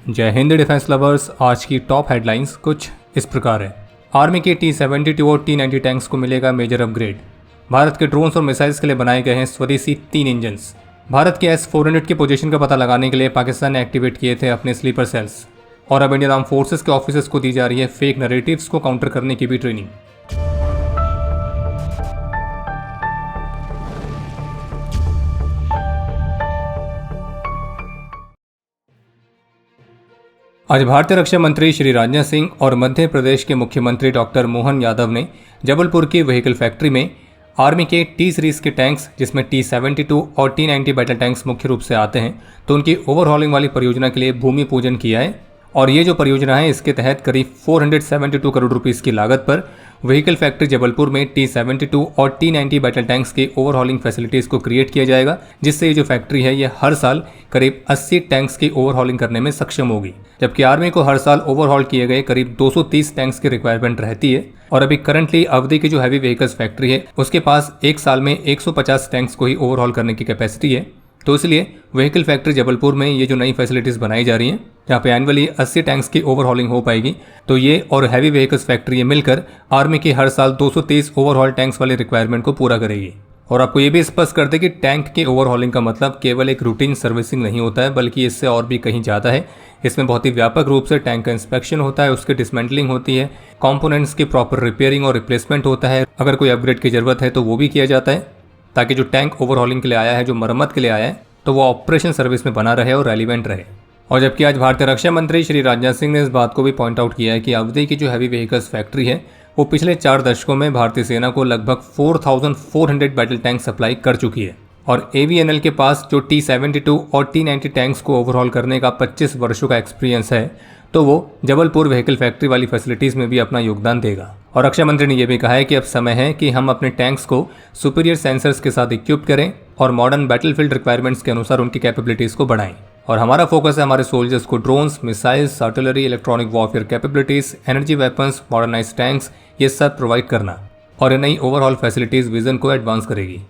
जय Hind defence lovers. आज की टॉप हेडलाइंस कुछ इस प्रकार है। आर्मी के T-72 और T-90 टैंक्स को मिलेगा मेजर अपग्रेड। भारत के ड्रोन्स और मिसाइल्स के लिए बनाए गए हैं स्वदेशी 3 इंजन्स। भारत के S-400 की पोजीशन का पता लगाने के लिए पाकिस्तान ने एक्टिवेट किए थे अपने स्लीपर सेल्स। और अब इंडियन आर्म फोर्सेस के ऑफिसर्स को दी जा रही है फेक नैरेटिव्स को काउंटर करने की भी ट्रेनिंग। आज भारतीय रक्षा मंत्री श्री राजनाथ सिंह और मध्य प्रदेश के मुख्यमंत्री डॉक्टर मोहन यादव ने जबलपुर की व्हीकल फैक्ट्री में आर्मी के T सीरीज के टैंक्स, जिसमें T-72 और T-90 बैटल टैंक्स मुख्य रूप से आते हैं, तो उनकी ओवरहॉलिंग वाली परियोजना के लिए भूमि पूजन किया है। और ये जो परियोजना है, इसके तहत करीब 472 करोड़ रुपीस की लागत पर व्हीकल फैक्ट्री जबलपुर में T-72 और T-90 बैटल टैंक्स की ओवरहॉलिंग फैसिलिटीज़ को क्रिएट किया जाएगा, जिससे ये जो फैक्ट्री है ये हर साल करीब 80 टैंक्स की ओवरहॉलिंग करने में सक्षम होगी। जबकि आर्मी को हर साल ओवरहॉल किए गए करीब 230 टैंक्स की रिक्वायरमेंट रहती है। और अभी करंटली अवधि की जो हैवी व्हीकल्स फैक्ट्री है उसके पास एक साल में 150 टैंक्स को ही ओवरहॉल करने की कैपेसिटी है। तो इसलिए व्हीकल फैक्ट्री जबलपुर में ये जो नई फैसिलिटीज़ बनाई जा रही हैं, जहाँ पे एनुअली 80 टैंक्स की ओवरहॉलिंग हो पाएगी, तो ये और हैवी व्हीकल्स फैक्ट्री ये मिलकर आर्मी की हर साल 230 ओवरहॉल टैंक्स वाली रिक्वायरमेंट को पूरा करेगी। और आपको ये भी स्पष्ट कर दे कि टैंक की ओवरहॉलिंग का मतलब केवल एक रूटीन सर्विसिंग नहीं होता है, बल्कि इससे और भी कहीं ज़्यादा है। इसमें बहुत ही व्यापक रूप से टैंक का इंस्पेक्शन होता है, उसकी डिसमेंटलिंग होती है, कंपोनेंट्स की प्रॉपर रिपेयरिंग और रिप्लेसमेंट होता है। अगर कोई अपग्रेड की ज़रूरत है तो वो भी किया जाता है, ताकि जो टैंक ओवरहॉलिंग के लिए आया है, जो मरम्मत के लिए आया है, तो वो ऑपरेशन सर्विस में बना रहे और रेलिवेंट रहे। और जबकि आज भारतीय रक्षा मंत्री श्री राजनाथ सिंह ने इस बात को भी पॉइंट आउट किया है कि अवधि की जो हैवी व्हीकल्स फैक्ट्री है वो पिछले 4 दशकों में भारतीय सेना को लगभग 4400 बैटल टैंक सप्लाई कर चुकी है। और AVNL के पास जो T-72 और T-90 टैंक्स को ओवरहॉल करने का 25 वर्षों का एक्सपीरियंस है, तो वो जबलपुर व्हीकल फैक्ट्री वाली फैसिलिटीज़ में भी अपना योगदान देगा। और रक्षा मंत्री ने यह भी कहा है कि अब समय है कि हम अपने टैंक्स को सुपीरियर सेंसर्स के साथ इक्विप करें और मॉडर्न बैटलफील्ड रिक्वायरमेंट्स के अनुसार उनकी कैपेबिलिटीज़ को बढ़ाएं। और हमारा फोकस है हमारे सोल्जर्स को drones, missiles, artillery, electronic warfare capabilities, energy weapons, modernise tanks, ये सब प्रोवाइड करना। और ये नई ओवरऑल फैसिलिटीज़ विजन को एडवांस करेगी।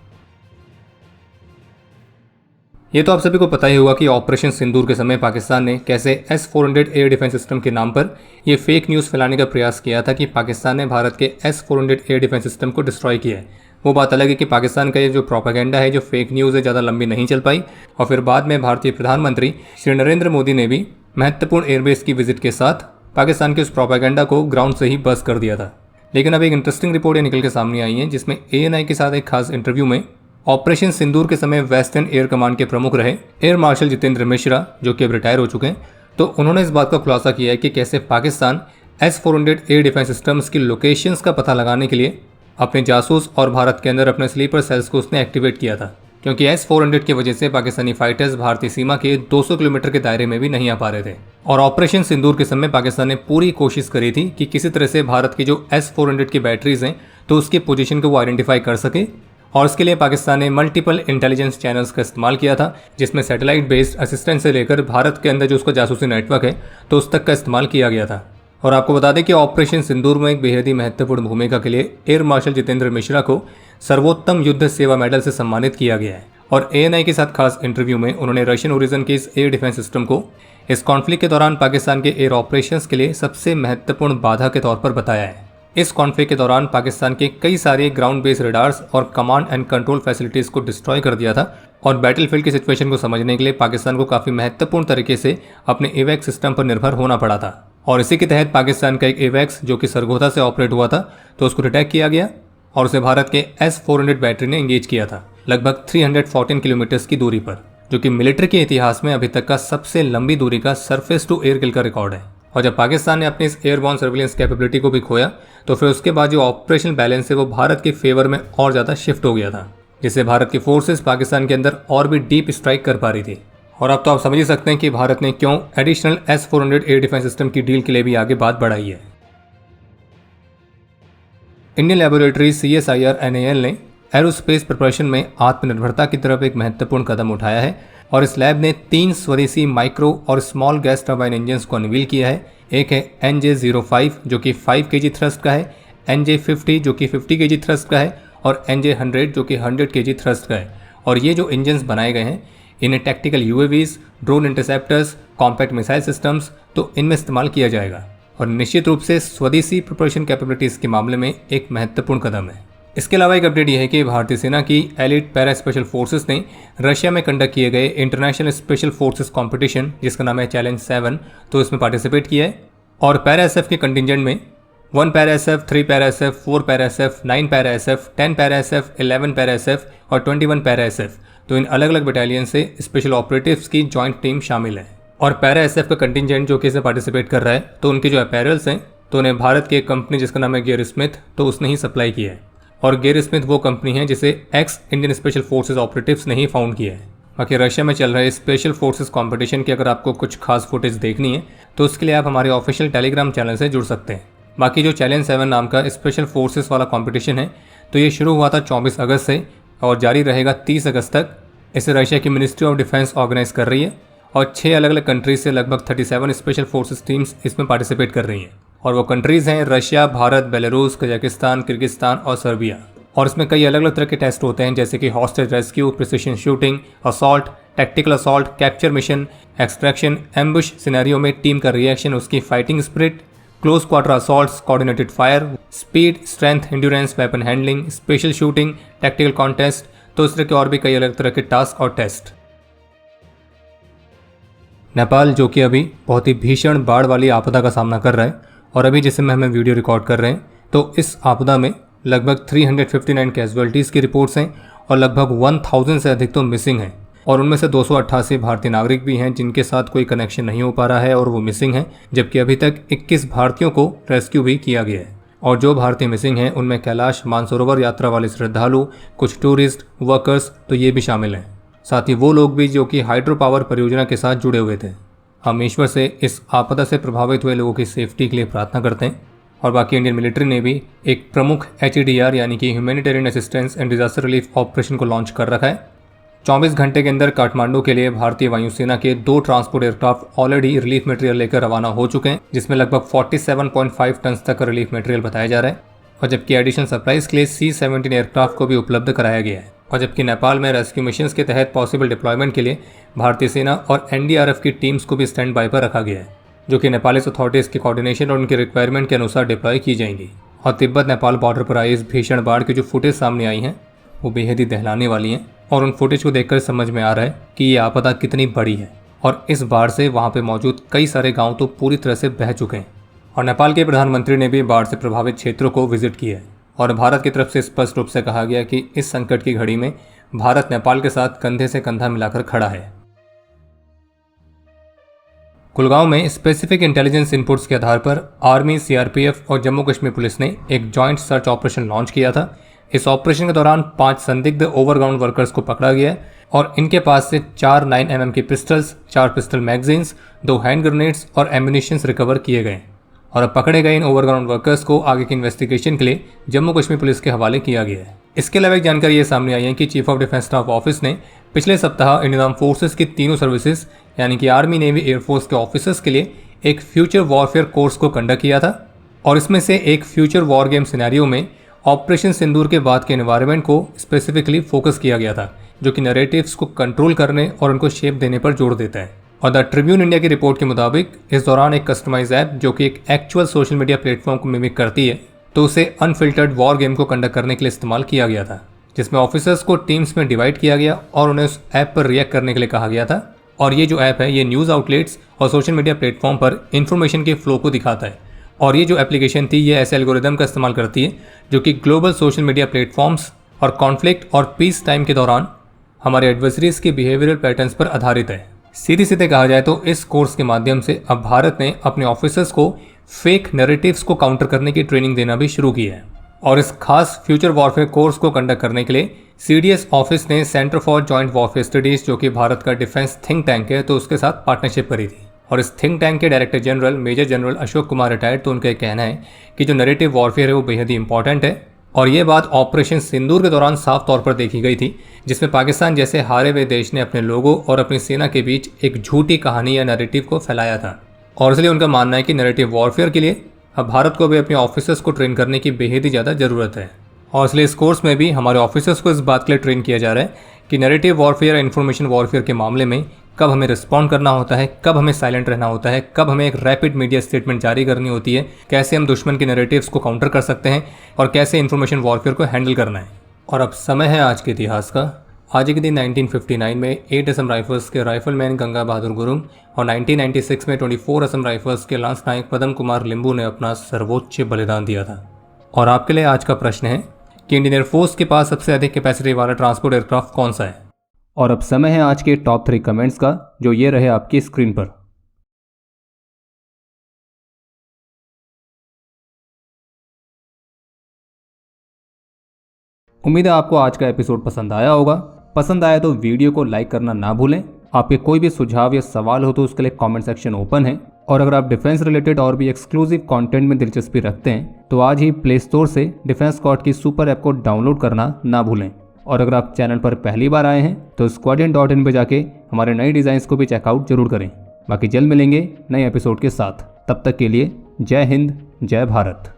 ये तो आप सभी को पता ही होगा कि ऑपरेशन सिंदूर के समय पाकिस्तान ने कैसे S-400 एयर डिफेंस सिस्टम के नाम पर ये फेक न्यूज़ फैलाने का प्रयास किया था कि पाकिस्तान ने भारत के S-400 एयर डिफेंस सिस्टम को डिस्ट्रॉय किया है। वो बात अलग है कि पाकिस्तान का ये जो प्रोपेगेंडा है, जो फेक न्यूज़ है, ज़्यादा लंबी नहीं चल पाई। और फिर बाद में भारतीय प्रधानमंत्री श्री नरेंद्र मोदी ने भी महत्वपूर्ण एयरबेस की विजिट के साथ पाकिस्तान के उस प्रोपेगेंडा को ग्राउंड से ही बस कर दिया था। लेकिन अब एक इंटरेस्टिंग रिपोर्ट निकल के सामने आई है, जिसमें ANI के साथ एक खास इंटरव्यू में ऑपरेशन सिंदूर के समय वेस्टर्न एयर कमांड के प्रमुख रहे एयर मार्शल जितेंद्र मिश्रा, जो कि अब रिटायर हो चुके हैं, तो उन्होंने इस बात का खुलासा किया है कि कैसे Pakistan S-400 air defence systems की लोकेशंस का पता लगाने के लिए अपने जासूस और भारत के अंदर अपने स्लीपर सेल्स को उसने एक्टिवेट किया था। क्योंकि S-400 की वजह से पाकिस्तानी फाइटर्स भारतीय सीमा के 200 किलोमीटर के दायरे में भी नहीं आ पा रहे थे। और ऑपरेशन सिंदूर के समय पाकिस्तान ने पूरी कोशिश करी थी कि किसी तरह से भारत की जो S-400 की बैटरीज हैं तो उसकी पोजीशन को वो आइडेंटिफाई कर सके। और इसके लिए पाकिस्तान ने मल्टीपल इंटेलिजेंस चैनल्स का इस्तेमाल किया था, जिसमें सैटेलाइट बेस्ड असिस्टेंट से लेकर भारत के अंदर जो उसका जासूसी नेटवर्क है तो उस तक का इस्तेमाल किया गया था। और आपको बता दें कि ऑपरेशन सिंदूर में एक बेहद ही महत्वपूर्ण भूमिका के लिए एयर मार्शल जितेंद्र मिश्रा को सर्वोत्तम युद्ध सेवा मेडल से सम्मानित किया गया है। और ANI के साथ खास इंटरव्यू में उन्होंने रशियन ओरिजिन के इस एयर डिफेंस सिस्टम को इस कॉन्फ्लिक्ट के दौरान पाकिस्तान के एयर ऑपरेशंस के लिए सबसे महत्वपूर्ण बाधा के तौर पर बताया है। इस कॉन्फ्लिक्ट के दौरान पाकिस्तान के कई सारे ग्राउंड बेस्ड रडार्स और कमांड एंड कंट्रोल फैसिलिटीज़ को डिस्ट्रॉय कर दिया था। और बैटलफील्ड की सिचुएशन को समझने के लिए पाकिस्तान को काफ़ी महत्वपूर्ण तरीके से अपने एवैक्स सिस्टम पर निर्भर होना पड़ा था। और इसी के तहत पाकिस्तान का एक एवैक्स जो कि सरगोधा से ऑपरेट हुआ था, तो उसको डिटेक्ट किया गया और उसे भारत के S-400 बैटरी ने एंगेज किया था लगभग 314 किलोमीटर्स की दूरी पर, जो कि मिलिट्री के इतिहास में अभी तक का सबसे लंबी दूरी का सरफेस टू एयर किल का रिकॉर्ड है। और जब पाकिस्तान ने अपनी इस एयरबॉर्न सर्विलेंस कैपेबिलिटी को भी खोया, तो फिर उसके बाद जो ऑपरेशनल बैलेंस है वो भारत के फेवर में और ज़्यादा शिफ्ट हो गया था, जिससे भारत की फोर्सेस पाकिस्तान के अंदर और भी डीप स्ट्राइक कर पा रही थी। और अब तो आप समझ ही सकते हैं कि भारत ने क्यों additional S-400 air defence system की डील के लिए भी आगे बात बढ़ाई है। इंडियन लेबोरेटरी CSIR NAL ने एरोस्पेस प्रिपरेशन में आत्मनिर्भरता की तरफ एक महत्वपूर्ण कदम उठाया है। और इस लैब ने 3 स्वदेशी माइक्रो और स्मॉल गैस टर्बाइन इंजन्स को अनवील किया है। एक है NJ05 जो कि 5 kg थ्रस्ट का है, NJ50 जो कि 50 kg थ्रस्ट का है और NJ100 जो कि 100 kg थ्रस्ट का है। और ये जो इंजन्स बनाए गए हैं इन्हें tactical UAVs, drone interceptors, compact missile systems तो इनमें इस्तेमाल किया जाएगा और निश्चित रूप से स्वदेशी प्रिपरेशन कैपेबिलिटीज़ के मामले में एक महत्वपूर्ण कदम है। इसके अलावा एक अपडेट यह है कि भारतीय सेना की एलिट पैरा स्पेशल फोर्सेस ने रशिया में कंडक्ट किए गए इंटरनेशनल स्पेशल फोर्सेस कंपटीशन जिसका नाम है चैलेंज 7 तो इसमें पार्टिसिपेट किया है और पैरा एसएफ के कंटिजेंट में 1 para SF, 3 para SF, 4 para SF, 9 para SF, 10 para SF, 11 para SF और 21 पैरा एसएफ तो इन अलग अलग बटालियन से स्पेशल ऑपरेटिव्स की जॉइंट टीम शामिल है। और पैरा एसएफ का कंटिजेंट जो कि इसमें पार्टिसिपेट कर रहा है तो उनके जो अपैरल्स हैं तो उन्हें भारत की एक कंपनी जिसका नाम है गियर स्मिथ तो उसने ही सप्लाई किया है और गियर स्मिथ वो कंपनी है जिसे x Indian special forces operatives ने ही फाउंड किया है। बाकी रशिया में चल रहे स्पेशल फोर्सेस कंपटीशन की अगर आपको कुछ खास फुटेज देखनी है तो उसके लिए आप हमारे ऑफिशियल टेलीग्राम चैनल से जुड़ सकते हैं। बाकी जो चैलेंज 7 नाम का स्पेशल फोर्सेस वाला कंपटीशन है तो ये शुरू हुआ था 24 अगस्त से और जारी रहेगा 30 अगस्त तक। इसे रशिया की मिनिस्ट्री ऑफ डिफेंस ऑर्गेनाइज कर रही है और 6 अलग अलग कंट्रीज से लगभग 37 स्पेशल फोर्सेस टीम्स इसमें पार्टिसिपेट कर रही हैं और वो कंट्रीज़ हैं Russia, Bharat, Belarus, Kazakhstan, Kyrgyzstan और सर्बिया। और इसमें कई अलग अलग तरह के टेस्ट होते हैं जैसे कि hostage rescue, precision shooting, assault, tactical assault, capture mission, extraction, ambush scenario में टीम का रिएक्शन, उसकी fighting spirit, close quarter assaults, coordinated fire, speed, strength, endurance, weapon handling, special shooting, tactical contest तो इस तरह के और भी कई अलग तरह के टास्क और टेस्ट। नेपाल जो कि अभी बहुत ही भीषण बाढ़ वाली आपदा का सामना कर रहा है और अभी जिस समय हमें वीडियो रिकॉर्ड कर रहे हैं तो इस आपदा में लगभग 359 कैजुअलिटीज़ की रिपोर्ट्स हैं और लगभग 1000 से अधिक तो मिसिंग हैं और उनमें से 288 भारतीय नागरिक भी हैं जिनके साथ कोई कनेक्शन नहीं हो पा रहा है और वो मिसिंग हैं, जबकि अभी तक 21 भारतीयों को रेस्क्यू भी किया गया है। और जो भारतीय मिसिंग हैं उनमें कैलाश मानसरोवर यात्रा वाले श्रद्धालु, कुछ टूरिस्ट, वर्कर्स तो ये भी शामिल हैं, साथ ही वो लोग भी जो कि हाइड्रो पावर परियोजना के साथ जुड़े हुए थे। हम ईश्वर से इस आपदा से प्रभावित हुए लोगों की सेफ्टी के लिए प्रार्थना करते हैं। और बाकी इंडियन मिलिट्री ने भी एक प्रमुख HDR यानी कि humanitarian assistance and disaster relief operation को लॉन्च कर रखा है। 24 घंटे के अंदर काठमांडू के लिए भारतीय वायुसेना के 2 transport aircraft already relief material लेकर रवाना हो चुके हैं जिसमें लगभग 47.5 टन तक का रिलीफ मटेरियल बताया जा रहा है और जबकि एडिशनल सप्लाईज के लिए C-17 एयरक्राफ्ट को भी उपलब्ध कराया गया है। और जबकि नेपाल में रेस्क्यू मिशंस के तहत पॉसिबल डिप्लॉयमेंट के लिए भारतीय सेना और NDRF की टीम्स को भी स्टैंड बाय पर रखा गया है जो कि नेपाली अथॉरिटीज़ के कोऑर्डिनेशन और उनकी रिक्वायरमेंट के अनुसार डिप्लॉय की जाएंगी। और तिब्बत नेपाल बॉर्डर पर आई इस भीषण बाढ़ की जो फुटेज सामने आई हैं वो बेहद ही दहलाने वाली हैं और उन फुटेज को देखकर समझ में आ रहा है कि ये आपदा कितनी बड़ी है और इस बाढ़ से वहाँ पे मौजूद कई सारे गाँव तो पूरी तरह से बह चुके हैं। और नेपाल के प्रधानमंत्री ने भी बाढ़ से प्रभावित क्षेत्रों को विजिट किया है और भारत की तरफ से स्पष्ट रूप से कहा गया कि इस संकट की घड़ी में भारत नेपाल के साथ कंधे से कंधा मिलाकर खड़ा है। कुलगांव में स्पेसिफिक इंटेलिजेंस इनपुट्स के आधार पर आर्मी, CRPF और जम्मू कश्मीर पुलिस ने एक जॉइंट सर्च ऑपरेशन लॉन्च किया था। इस ऑपरेशन के दौरान 5 संदिग्ध ओवरग्राउंड वर्कर्स को पकड़ा गया और इनके पास से 4 9mm की pistols, 4 pistol magazines, 2 hand grenades और एम्यूनिशंस रिकवर किए गए और अब पकड़े गए इन ओवरग्राउंड वर्कर्स को आगे की इन्वेस्टिगेशन के लिए जम्मू कश्मीर पुलिस के हवाले किया गया है। इसके अलावा एक जानकारी ये सामने आई है कि chief of defence staff office ने पिछले सप्ताह इंडियन आर्म फोर्सेस की तीनों सर्विसेज यानी कि आर्मी, नेवी, एयरफोर्स के ऑफिसर्स के लिए एक फ्यूचर वॉरफेयर कोर्स को कंडक्ट किया था और इसमें से एक फ्यूचर वॉर गेम सिनेरियो में ऑपरेशन सिंदूर के बाद के एनवायरनमेंट को स्पेसिफिकली फोकस किया गया था जो कि नैरेटिव्स को कंट्रोल करने और उनको शेप देने पर जोर देता है। और द ट्रिब्यून इंडिया की रिपोर्ट के मुताबिक इस दौरान एक कस्टमाइज ऐप जो कि एक एक्चुअल सोशल मीडिया प्लेटफॉर्म को मिमिक करती है तो उसे अनफिल्टर्ड वॉर गेम को कंडक्ट करने के लिए इस्तेमाल किया गया था जिसमें ऑफिसर्स को टीम्स में डिवाइड किया गया और उन्हें उस ऐप पर रिएक्ट करने के लिए कहा गया था। और ये जो ऐप है ये न्यूज़ आउटलेट्स और सोशल मीडिया प्लेटफॉर्म पर इंफॉर्मेशन के फ्लो को दिखाता है और ये जो एप्लीकेशन थी ये ऐसे एल्गोरिदम का इस्तेमाल करती है जो कि ग्लोबल सोशल मीडिया प्लेटफॉर्म्स और कॉन्फ्लिक्ट और पीस टाइम के दौरान हमारे एडवर्सरीज के बिहेवियरल पैटर्न्स पर आधारित है। सीधे सीधे कहा जाए तो इस कोर्स के माध्यम से अब भारत ने अपने ऑफिसर्स को फेक नैरेटिव्स को काउंटर करने की ट्रेनिंग देना भी शुरू की है। और इस खास फ्यूचर वॉरफेयर कोर्स को कंडक्ट करने के लिए CDS ऑफिस ने centre for joint warfare studies जो कि भारत का डिफेंस थिंक टैंक है तो उसके साथ पार्टनरशिप करी थी। और इस थिंक टैंक के director general major general Ashok Kumar retired तो उनका ये कहना है कि जो नैरेटिव वॉरफेयर है वो बेहद ही इंपॉर्टेंट है और ये बात ऑपरेशन सिंदूर के दौरान साफ तौर पर देखी गई थी जिसमें पाकिस्तान जैसे हारे हुए देश ने अपने लोगों और अपनी सेना के बीच एक झूठी कहानी या नैरेटिव को फैलाया था। और इसलिए उनका मानना है कि नैरेटिव वॉरफेयर के लिए अब भारत को भी अपने ऑफिसर्स को ट्रेन करने की बेहद ही ज़्यादा ज़रूरत है। और इसलिए इस कोर्स में भी हमारे ऑफिसर्स को इस बात के लिए ट्रेन किया जा रहा है कि नैरेटिव वॉरफेयर या इन्फॉर्मेशन वॉरफेयर के मामले में कब हमें रिस्पॉन्ड करना होता है, कब हमें साइलेंट रहना होता है, कब हमें एक रैपिड मीडिया स्टेटमेंट जारी करनी होती है, कैसे हम दुश्मन के नैरेटिव्स को काउंटर कर सकते हैं और कैसे इन्फॉर्मेशन वॉरफेयर को हैंडल करना है। और अब समय है आज के इतिहास का। आज के दिन 1959 में 8 असम राइफल्स के राइफलमैन गंगा बहादुर गुरुंग और 1996 में 24 असम राइफल्स के लांस नायक पदम कुमार लिंबू ने अपना सर्वोच्च बलिदान दिया था। और आपके लिए आज का प्रश्न है कि इंडियन एयरफोर्स के पास सबसे अधिक कैपेसिटी वाला ट्रांसपोर्ट एयरक्राफ्ट कौन सा है। और अब समय है आज के टॉप 3 कमेंट्स का, जो ये रहे आपकी स्क्रीन पर। उम्मीद है आपको आज का एपिसोड पसंद आया होगा। पसंद आया तो वीडियो को लाइक करना ना भूलें। आपके कोई भी सुझाव या सवाल हो तो उसके लिए कमेंट सेक्शन ओपन है। और अगर आप डिफेंस रिलेटेड और भी एक्सक्लूसिव कंटेंट में दिलचस्पी रखते हैं तो आज ही प्ले स्टोर से डिफेंस स्क्वाड की सुपर ऐप को डाउनलोड करना ना भूलें। और अगर आप चैनल पर पहली बार आए हैं तो squadron.in पे जाके हमारे नए डिज़ाइंस को भी चेकआउट जरूर करें। बाकी जल्द मिलेंगे नए एपिसोड के साथ। तब तक के लिए जय हिंद, जय भारत।